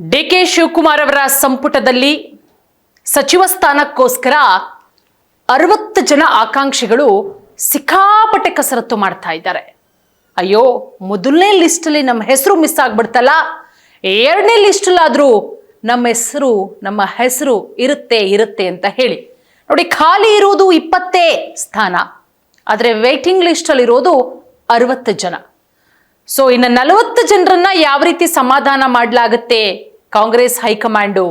DK Shivakumar ಅವರ ಸಂಪುಟದಲ್ಲಿ ಸಚಿವ ಸ್ಥಾನಕ್ಕೋಸ್ಕರ 60 ಜನ ಆಕಾಂಕ್ಷಿಗಳು ಸಿಕ್ಕಾಪಟ್ಟೆ ಕಸರತ್ತು ಮಾಡ್ತಾ ಇದ್ದಾರೆ. ಅಯ್ಯೋ, ಮೊದಲನೇ ಲಿಸ್ಟ್ ಅಲ್ಲಿ ನಮ್ಮ ಹೆಸರು ಮಿಸ್ ಆಗ್ಬಿಡ್ತಲ್ಲ, ಎರಡನೇ ಲಿಸ್ಟ್ ಅಲ್ಲಾದ್ರೂ ನಮ್ಮ ಹೆಸರು ಇರುತ್ತೆ ಅಂತ ಹೇಳಿ ನೋಡಿ. ಖಾಲಿ ಇರುವುದು 20 ಸ್ಥಾನ, ಆದ್ರೆ ವೇಟಿಂಗ್ ಲಿಸ್ಟ್ ಅಲ್ಲಿ ಇರೋದು 60 ಜನ. ಸೊ ಇನ್ನು 40 ಜನರನ್ನ ಯಾವ ರೀತಿ ಸಮಾಧಾನ ಮಾಡಲಾಗುತ್ತೆ? ಕಾಂಗ್ರೆಸ್ ಹೈಕಮಾಂಡು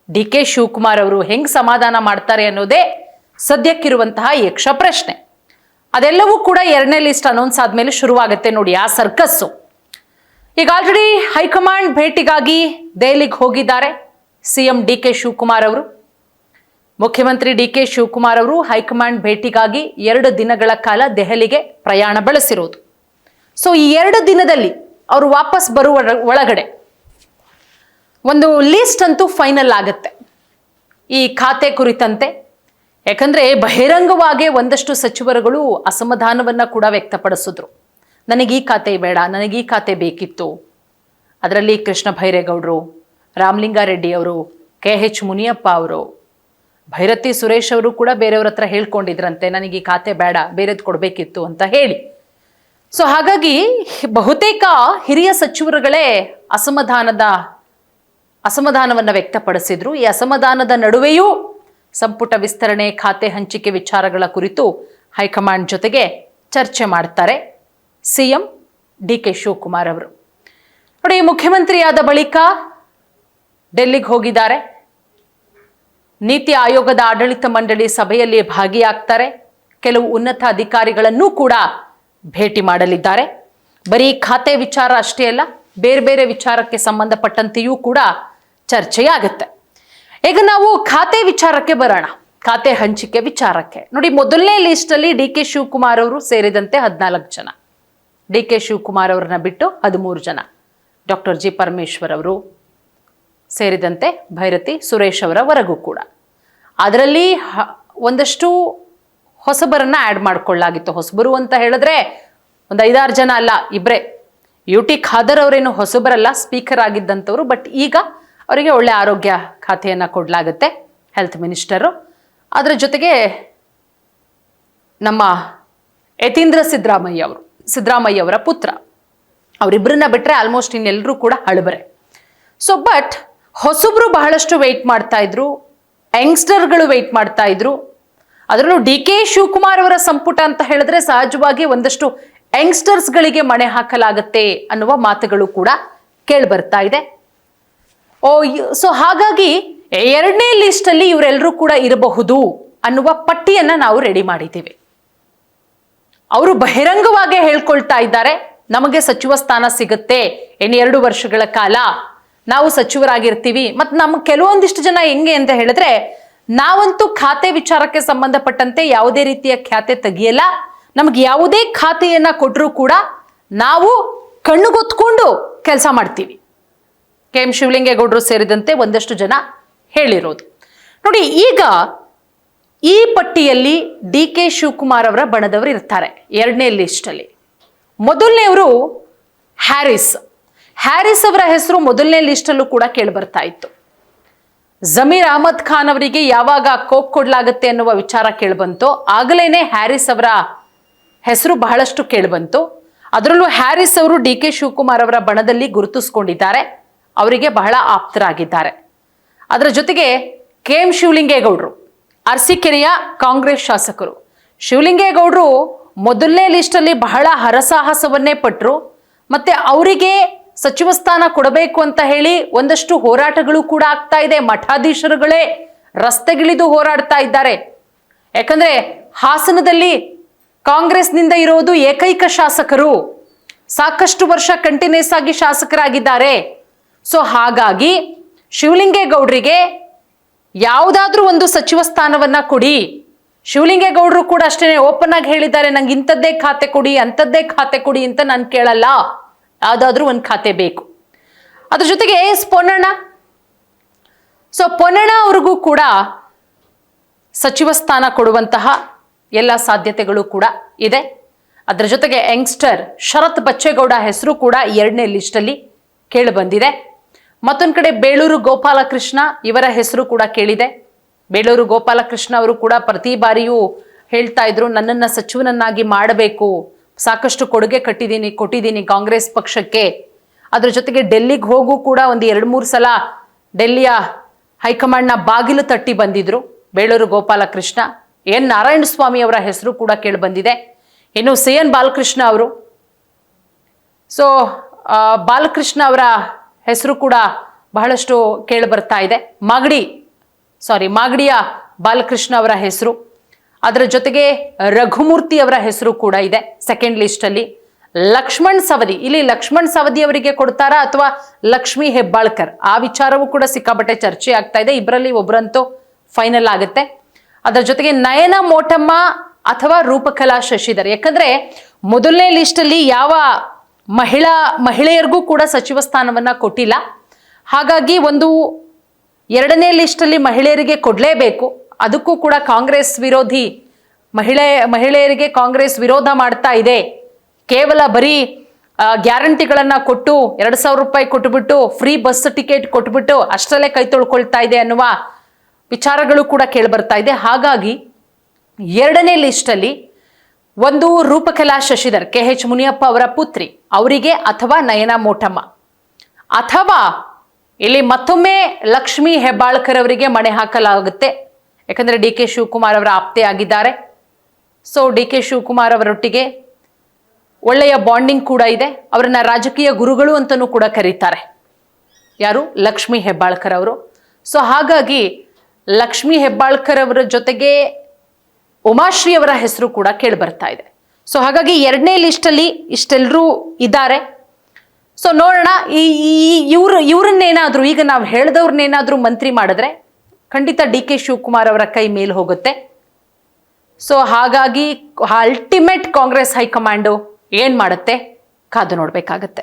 ಡಿಕೆ ಶಿವಕುಮಾರ್ ಅವರು ಹೆಂಗ್ ಸಮಾಧಾನ ಮಾಡ್ತಾರೆ ಅನ್ನೋದೇ ಸದ್ಯಕ್ಕಿರುವಂತಹ ಯಕ್ಷ ಪ್ರಶ್ನೆ. ಅದೆಲ್ಲವೂ ಕೂಡ ಎರಡನೇ ಲಿಸ್ಟ್ ಅನೌನ್ಸ್ ಆದ್ಮೇಲೆ ಶುರುವಾಗುತ್ತೆ ನೋಡಿ ಆ ಸರ್ಕಸ್ಸು. ಈಗ ಆಲ್ರೆಡಿ ಹೈಕಮಾಂಡ್ ಭೇಟಿಗಾಗಿ ದೆಹಲಿಗೆ ಹೋಗಿದ್ದಾರೆ ಸಿಎಂ ಡಿಕೆ ಶಿವಕುಮಾರ್ ಅವರು. ಮುಖ್ಯಮಂತ್ರಿ ಡಿಕೆ ಶಿವಕುಮಾರ್ ಅವರು ಹೈಕಮಾಂಡ್ ಭೇಟಿಗಾಗಿ 2 ದಿನಗಳ ಕಾಲ ದೆಹಲಿಗೆ ಪ್ರಯಾಣ ಬೆಳೆಸಿರೋದು. ಸೊ ಈ 2 ದಿನದಲ್ಲಿ ಅವರು ವಾಪಸ್ ಬರುವ ಒಳಗಡೆ ಒಂದು ಲಿಸ್ಟ್ ಅಂತೂ ಫೈನಲ್ ಆಗುತ್ತೆ ಈ ಖಾತೆ ಕುರಿತಂತೆ. ಯಾಕಂದ್ರೆ ಬಹಿರಂಗವಾಗಿ ಒಂದಷ್ಟು ಸಚಿವರುಗಳು ಅಸಮಾಧಾನವನ್ನ ಕೂಡ ವ್ಯಕ್ತಪಡಿಸಿದ್ರು. ನನಗೆ ಈ ಖಾತೆ ಬೇಡ, ನನಗೆ ಈ ಖಾತೆ ಬೇಕಿತ್ತು. ಅದರಲ್ಲಿ ಕೃಷ್ಣ ಭೈರೇಗೌಡರು, ರಾಮಲಿಂಗಾರೆಡ್ಡಿ ಅವರು, KH ಮುನಿಯಪ್ಪ ಅವರು, ಭೈರತಿ ಸುರೇಶ್ ಅವರು ಕೂಡ ಬೇರೆಯವ್ರ ಹತ್ರ ಹೇಳ್ಕೊಂಡಿದ್ರಂತೆ ನನಗೆ ಈ ಖಾತೆ ಬೇಡ, ಬೇರೆದು ಕೊಡಬೇಕಿತ್ತು ಅಂತ ಹೇಳಿ. ಸೊ ಹಾಗಾಗಿ ಬಹುತೇಕ ಹಿರಿಯ ಸಚಿವರುಗಳೇ ಅಸಮಾಧಾನವನ್ನ ವ್ಯಕ್ತಪಡಿಸಿದ್ರು. ಈ ಅಸಮಾಧಾನದ ನಡುವೆಯೂ ಸಂಪುಟ ವಿಸ್ತರಣೆ, ಖಾತೆ ಹಂಚಿಕೆ ವಿಚಾರಗಳ ಕುರಿತು ಹೈಕಮಾಂಡ್ ಜೊತೆಗೆ ಚರ್ಚೆ ಮಾಡ್ತಾರೆ ಸಿಎಂ ಡಿಕೆ ಶಿವಕುಮಾರ್ ಅವರು. ನೋಡಿ, ಮುಖ್ಯಮಂತ್ರಿಯಾದ ಬಳಿಕ ಡೆಲ್ಲಿಗೆ ಹೋಗಿದ್ದಾರೆ. ನೀತಿ ಆಯೋಗದ ಆಡಳಿತ ಮಂಡಳಿ ಸಭೆಯಲ್ಲಿ ಭಾಗಿಯಾಗ್ತಾರೆ. ಕೆಲವು ಉನ್ನತ ಅಧಿಕಾರಿಗಳನ್ನೂ ಕೂಡ ಭೇಟಿ ಮಾಡಲಿದ್ದಾರೆ. ಬರೀ ಖಾತೆ ವಿಚಾರ ಅಷ್ಟೇ ಅಲ್ಲ, ಬೇರೆ ಬೇರೆ ವಿಚಾರಕ್ಕೆ ಸಂಬಂಧಪಟ್ಟಂತೆಯೂ ಕೂಡ ಚರ್ಚೆಯಾಗುತ್ತೆ. ಈಗ ನಾವು ಖಾತೆ ವಿಚಾರಕ್ಕೆ ಬರೋಣ, ಖಾತೆ ಹಂಚಿಕೆ ವಿಚಾರಕ್ಕೆ. ನೋಡಿ, ಮೊದಲನೇ ಲಿಸ್ಟ್ ಅಲ್ಲಿ ಡಿಕೆ ಶಿವಕುಮಾರ್ ಅವರು ಸೇರಿದಂತೆ 14 ಜನ, ಡಿಕೆ ಶಿವಕುಮಾರ್ ಅವರನ್ನ ಬಿಟ್ಟು 13 ಜನ, ಡಾಕ್ಟರ್ ಜಿ ಪರಮೇಶ್ವರ್ ಅವರು ಸೇರಿದಂತೆ ಭೈರತಿ ಸುರೇಶ್ ಅವರವರೆಗೂ ಕೂಡ. ಅದರಲ್ಲಿ ಒಂದಷ್ಟು ಹೊಸಬರನ್ನ ಆ್ಯಡ್ ಮಾಡ್ಕೊಳ್ಳಾಗಿತ್ತು. ಹೊಸಬರು ಅಂತ ಹೇಳಿದ್ರೆ ಒಂದು 5-6 ಜನ ಅಲ್ಲ, ಇಬ್ಬರೇ. UT ಖಾದರ್ ಅವರೇನು ಹೊಸಬರಲ್ಲ, ಸ್ಪೀಕರ್ ಆಗಿದ್ದಂಥವ್ರು. ಬಟ್ ಈಗ ಅವರಿಗೆ ಒಳ್ಳೆ ಆರೋಗ್ಯ ಖಾತೆಯನ್ನು ಕೊಡಲಾಗುತ್ತೆ, ಹೆಲ್ತ್ ಮಿನಿಸ್ಟರು. ಅದರ ಜೊತೆಗೆ ನಮ್ಮ ಯತೀಂದ್ರ ಸಿದ್ದರಾಮಯ್ಯ ಅವರ ಪುತ್ರ, ಅವರಿಬ್ಬರನ್ನ ಬಿಟ್ಟರೆ ಆಲ್ಮೋಸ್ಟ್ ಇನ್ನೆಲ್ಲರೂ ಕೂಡ ಹಳಬರೆ. ಸೊ ಬಟ್ ಹೊಸಬ್ರು ಬಹಳಷ್ಟು ವೆಯ್ಟ್ ಮಾಡ್ತಾ ಇದ್ರು, ಯಂಗ್ಸ್ಟರ್ಗಳು ವೆಯ್ಟ್ ಮಾಡ್ತಾ ಇದ್ರು. ಅದರಲ್ಲೂ ಡಿಕೆ ಶಿವಕುಮಾರ್ ಅವರ ಸಂಪುಟ ಅಂತ ಹೇಳಿದ್ರೆ ಸಹಜವಾಗಿ ಒಂದಷ್ಟು ಯಂಗ್ಸ್ಟರ್ಸ್ಗಳಿಗೆ ಮಣೆ ಹಾಕಲಾಗುತ್ತೆ ಅನ್ನುವ ಮಾತುಗಳು ಕೂಡ ಕೇಳಿ ಬರ್ತಾ ಇದೆ. ಸೊ ಹಾಗಾಗಿ ಎರಡನೇ ಲಿಸ್ಟ್ ಅಲ್ಲಿ ಇವರೆಲ್ಲರೂ ಕೂಡ ಇರಬಹುದು ಅನ್ನುವ ಪಟ್ಟಿಯನ್ನ ನಾವು ರೆಡಿ ಮಾಡಿದ್ದೀವಿ. ಅವರು ಬಹಿರಂಗವಾಗಿ ಹೇಳ್ಕೊಳ್ತಾ ಇದ್ದಾರೆ, ನಮಗೆ ಸಚಿವ ಸ್ಥಾನ ಸಿಗುತ್ತೆ, ಇನ್ನು 2 ವರ್ಷಗಳ ಕಾಲ ನಾವು ಸಚಿವರಾಗಿರ್ತೀವಿ. ಮತ್ತು ನಮ್ಗೆ ಕೆಲವೊಂದಿಷ್ಟು ಜನ ಹೆಂಗೆ ಅಂತ ಹೇಳಿದ್ರೆ, ನಾವಂತೂ ಖಾತೆ ವಿಚಾರಕ್ಕೆ ಸಂಬಂಧಪಟ್ಟಂತೆ ಯಾವುದೇ ರೀತಿಯ ಖ್ಯಾತೆ ತೆಗಿಯಲ್ಲ, ನಮ್ಗೆ ಯಾವುದೇ ಖಾತೆಯನ್ನ ಕೊಟ್ಟರೂ ಕೂಡ ನಾವು ಕಣ್ಣುಗೊತ್ಕೊಂಡು ಕೆಲಸ ಮಾಡ್ತೀವಿ. KM ಶಿವಲಿಂಗೇಗೌಡರು ಸೇರಿದಂತೆ ಒಂದಷ್ಟು ಜನ ಹೇಳಿರೋದು. ನೋಡಿ, ಈಗ ಈ ಪಟ್ಟಿಯಲ್ಲಿ ಡಿಕೆ ಶಿವಕುಮಾರ್ ಅವರ ಬಣದವರು ಇರ್ತಾರೆ ಎರಡನೇ ಲಿಸ್ಟ್ ಅಲ್ಲಿ. ಮೊದಲನೇವರು ಹ್ಯಾರಿಸ್ ಅವರ ಹೆಸರು ಮೊದಲನೇ ಲಿಸ್ಟ್ ಅಲ್ಲೂ ಕೂಡ ಕೇಳಿ ಬರ್ತಾ ಇತ್ತು. ಜಮೀರ್ ಅಹಮದ್ ಖಾನ್ ಅವರಿಗೆ ಯಾವಾಗ ಕೋಕ್ ಕೊಡ್ಲಾಗುತ್ತೆ ಅನ್ನುವ ವಿಚಾರ ಕೇಳಿಬಂತು, ಆಗಲೇನೆ ಹ್ಯಾರಿಸ್ ಅವರ ಹೆಸರು ಬಹಳಷ್ಟು ಕೇಳಿಬಂತು. ಅದರಲ್ಲೂ ಹ್ಯಾರಿಸ್ ಅವರು ಡಿಕೆ ಶಿವಕುಮಾರ್ ಅವರ ಬಣದಲ್ಲಿ ಗುರುತಿಸ್ಕೊಂಡಿದ್ದಾರೆ, ಅವರಿಗೆ ಬಹಳ ಆಪ್ತರಾಗಿದ್ದಾರೆ. ಅದರ ಜೊತೆಗೆ KM ಶಿವಲಿಂಗೇಗೌಡರು, ಅರಸೀಕೆರೆಯ ಕಾಂಗ್ರೆಸ್ ಶಾಸಕರು. ಶಿವಲಿಂಗೇಗೌಡರು ಮೊದಲನೇ ಲಿಸ್ಟ್ ಅಲ್ಲಿ ಬಹಳ ಹರಸಾಹಸವನ್ನೇ ಪಟ್ಟರು. ಮತ್ತೆ ಅವರಿಗೆ ಸಚಿವ ಸ್ಥಾನ ಕೊಡಬೇಕು ಅಂತ ಹೇಳಿ ಒಂದಷ್ಟು ಹೋರಾಟಗಳು ಕೂಡ ಆಗ್ತಾ ಇದೆ. ಮಠಾಧೀಶರುಗಳೇ ರಸ್ತೆಗಿಳಿದು ಹೋರಾಡ್ತಾ ಇದ್ದಾರೆ. ಯಾಕಂದ್ರೆ ಹಾಸನದಲ್ಲಿ ಕಾಂಗ್ರೆಸ್ನಿಂದ ಇರೋದು ಏಕೈಕ ಶಾಸಕರು, ಸಾಕಷ್ಟು ವರ್ಷ ಕಂಟಿನ್ಯೂಸ್ ಆಗಿ ಶಾಸಕರಾಗಿದ್ದಾರೆ. ಸೊ ಹಾಗಾಗಿ ಶಿವಲಿಂಗೇಗೌಡರಿಗೆ ಯಾವುದಾದ್ರೂ ಒಂದು ಸಚಿವ ಸ್ಥಾನವನ್ನ ಕೊಡಿ. ಶಿವಲಿಂಗೇಗೌಡರು ಕೂಡ ಅಷ್ಟೇ ಓಪನ್ ಆಗಿ ಹೇಳಿದ್ದಾರೆ, ನಂಗೆ ಇಂಥದ್ದೇ ಖಾತೆ ಕೊಡಿ, ಅಂಥದ್ದೇ ಖಾತೆ ಕೊಡಿ ಅಂತ ನಾನು ಕೇಳಲ್ಲ, ಯಾವುದಾದ್ರೂ ಒಂದು ಖಾತೆ ಬೇಕು. ಅದ್ರ ಜೊತೆಗೆ ಪೊನ್ನಣ್ಣ, ಸೊ ಪೊನ್ನಣ್ಣ ಅವ್ರಿಗೂ ಕೂಡ ಸಚಿವ ಸ್ಥಾನ ಕೊಡುವಂತಹ ಎಲ್ಲ ಸಾಧ್ಯತೆಗಳು ಕೂಡ ಇದೆ. ಅದರ ಜೊತೆಗೆ ಯಂಗ್ಸ್ಟರ್ ಶರತ್ ಬಚ್ಚೇಗೌಡ ಹೆಸರು ಕೂಡ ಎರಡನೇ ಲಿಸ್ಟ್ ಅಲ್ಲಿ ಕೇಳಿ ಬಂದಿದೆ. ಮತ್ತೊಂದು ಕಡೆ ಬೇಳೂರು ಗೋಪಾಲಕೃಷ್ಣ ಇವರ ಹೆಸರು ಕೂಡ ಕೇಳಿದೆ. ಬೇಳೂರು ಗೋಪಾಲಕೃಷ್ಣ ಅವರು ಕೂಡ ಪ್ರತಿ ಬಾರಿಯೂ ಹೇಳ್ತಾ ಇದ್ರು, ನನ್ನನ್ನು ಸಚಿವನನ್ನಾಗಿ ಮಾಡಬೇಕು, ಸಾಕಷ್ಟು ಕೊಡುಗೆ ಕೊಟ್ಟಿದ್ದೀನಿ ಕಾಂಗ್ರೆಸ್ ಪಕ್ಷಕ್ಕೆ. ಅದ್ರ ಜೊತೆಗೆ ಡೆಲ್ಲಿಗೆ ಹೋಗೂ ಕೂಡ ಒಂದು 2-3 ಸಲ ಡೆಲ್ಲಿಯ ಹೈಕಮಾಂಡ್ನ ಬಾಗಿಲು ತಟ್ಟಿ ಬಂದಿದ್ರು ಬೇಳೂರು ಗೋಪಾಲಕೃಷ್ಣ. ಎನ್ ನಾರಾಯಣಸ್ವಾಮಿ ಅವರ ಹೆಸರು ಕೂಡ ಕೇಳಿ ಬಂದಿದೆ. ಇನ್ನು CN ಬಾಲಕೃಷ್ಣ ಅವರು, ಸೊ ಬಾಲಕೃಷ್ಣ ಅವರ ಹೆಸರು ಕೂಡ ಬಹಳಷ್ಟು ಕೇಳಿ ಬರ್ತಾ ಇದೆ. ಮಾಗಡಿಯ ಬಾಲಕೃಷ್ಣ ಅವರ ಹೆಸರು, ಅದರ ಜೊತೆಗೆ ರಘುಮೂರ್ತಿ ಅವರ ಹೆಸರು ಕೂಡ ಇದೆ ಸೆಕೆಂಡ್ ಲಿಸ್ಟ್ ಅಲ್ಲಿ. ಲಕ್ಷ್ಮಣ್ ಸವದಿ, ಇಲ್ಲಿ ಲಕ್ಷ್ಮಣ್ ಸವದಿ ಅವರಿಗೆ ಕೊಡ್ತಾರಾ ಅಥವಾ ಲಕ್ಷ್ಮೀ ಹೆಬ್ಬಾಳ್ಕರ್, ಆ ವಿಚಾರವೂ ಕೂಡ ಸಿಕ್ಕಾಪಟ್ಟೆ ಚರ್ಚೆ ಆಗ್ತಾ ಇದೆ. ಇಬ್ಬರಲ್ಲಿ ಒಬ್ಬರಂತೂ ಫೈನಲ್ ಆಗುತ್ತೆ. ಅದರ ಜೊತೆಗೆ ನಯನ ಮೋಟಮ್ಮ ಅಥವಾ ರೂಪಕಲಾ ಶಶಿಧರ್, ಯಾಕಂದ್ರೆ ಮೊದಲನೇ ಲಿಸ್ಟ್ ಅಲ್ಲಿ ಯಾವ ಮಹಿಳೆಯರಿಗೂ ಕೂಡ ಸಚಿವ ಸ್ಥಾನವನ್ನ ಕೊಟ್ಟಿಲ್ಲ. ಹಾಗಾಗಿ ಒಂದು 2ನೇ ಲಿಸ್ಟ್ ಅಲ್ಲಿ ಮಹಿಳೆಯರಿಗೆ ಕೊಡ್ಲೇಬೇಕು. ಅದಕ್ಕೂ ಕೂಡ ಕಾಂಗ್ರೆಸ್ ವಿರೋಧಿ ಮಹಿಳೆಯರಿಗೆ ಕಾಂಗ್ರೆಸ್ ವಿರೋಧ ಮಾಡ್ತಾ ಇದೆ. ಕೇವಲ ಬರೀ ಗ್ಯಾರಂಟಿಗಳನ್ನ ಕೊಟ್ಟು 2,000 ರೂಪಾಯಿ ಕೊಟ್ಟುಬಿಟ್ಟು ಫ್ರೀ ಬಸ್ ಟಿಕೆಟ್ ಕೊಟ್ಬಿಟ್ಟು ಅಷ್ಟರಲ್ಲೇ ಕೈ ತೊಳ್ಕೊಳ್ತಾ ಇದೆ ಅನ್ನುವ ವಿಚಾರಗಳು ಕೂಡ ಕೇಳಿಬರ್ತಾ ಇದೆ. ಹಾಗಾಗಿ 2ನೇ ಲಿಸ್ಟ್ ಅಲ್ಲಿ ಒಂದು ರೂಪಕಲಾ ಶಶಿಧರ್, KH ಮುನಿಯಪ್ಪ ಅವರ ಪುತ್ರಿ, ಅವರಿಗೆ ಅಥವಾ ನಯನ ಮೋಟಮ್ಮ, ಅಥವಾ ಇಲ್ಲಿ ಮತ್ತೊಮ್ಮೆ ಲಕ್ಷ್ಮೀ ಹೆಬ್ಬಾಳ್ಕರ್ ಅವರಿಗೆ ಮಣೆ ಹಾಕಲಾಗುತ್ತೆ. ಯಾಕಂದ್ರೆ DK ಶಿವಕುಮಾರ್ ಅವರ ಆಪ್ತೆ ಆಗಿದ್ದಾರೆ. ಸೊ DK ಶಿವಕುಮಾರ್ ಅವರೊಟ್ಟಿಗೆ ಒಳ್ಳೆಯ ಬಾಂಡಿಂಗ್ ಕೂಡ ಇದೆ. ಅವರನ್ನ ರಾಜಕೀಯ ಗುರುಗಳು ಅಂತಲೂ ಕೂಡ ಕರೀತಾರೆ. ಯಾರು? ಲಕ್ಷ್ಮೀ ಹೆಬ್ಬಾಳ್ಕರ್ ಅವರು. ಸೊ ಹಾಗಾಗಿ ಲಕ್ಷ್ಮೀ ಹೆಬ್ಬಾಳ್ಕರ್ ಅವರ ಜೊತೆಗೆ ಉಮಾಶ್ರೀ ಅವರ ಹೆಸರು ಕೂಡ ಕೇಳಿ ಬರ್ತಾ ಇದೆ. ಸೊ ಹಾಗಾಗಿ 2ನೇ ಲಿಸ್ಟ್ ಅಲ್ಲಿ ಇಷ್ಟೆಲ್ಲರೂ ಇದ್ದಾರೆ. ಸೊ ನೋಡೋಣ, ಇವ್ರನ್ನೇನಾದ್ರೂ ಈಗ ನಾವು ಹೇಳ್ದವ್ರನ್ನೇನಾದ್ರೂ ಮಂತ್ರಿ ಮಾಡಿದ್ರೆ ಖಂಡಿತ DK ಶಿವಕುಮಾರ್ ಅವರ ಕೈ ಮೇಲೆ ಹೋಗುತ್ತೆ. ಸೊ ಹಾಗಾಗಿ ಅಲ್ಟಿಮೇಟ್ ಕಾಂಗ್ರೆಸ್ ಹೈಕಮಾಂಡು ಏನ್ ಮಾಡುತ್ತೆ ಕಾದು ನೋಡ್ಬೇಕಾಗತ್ತೆ.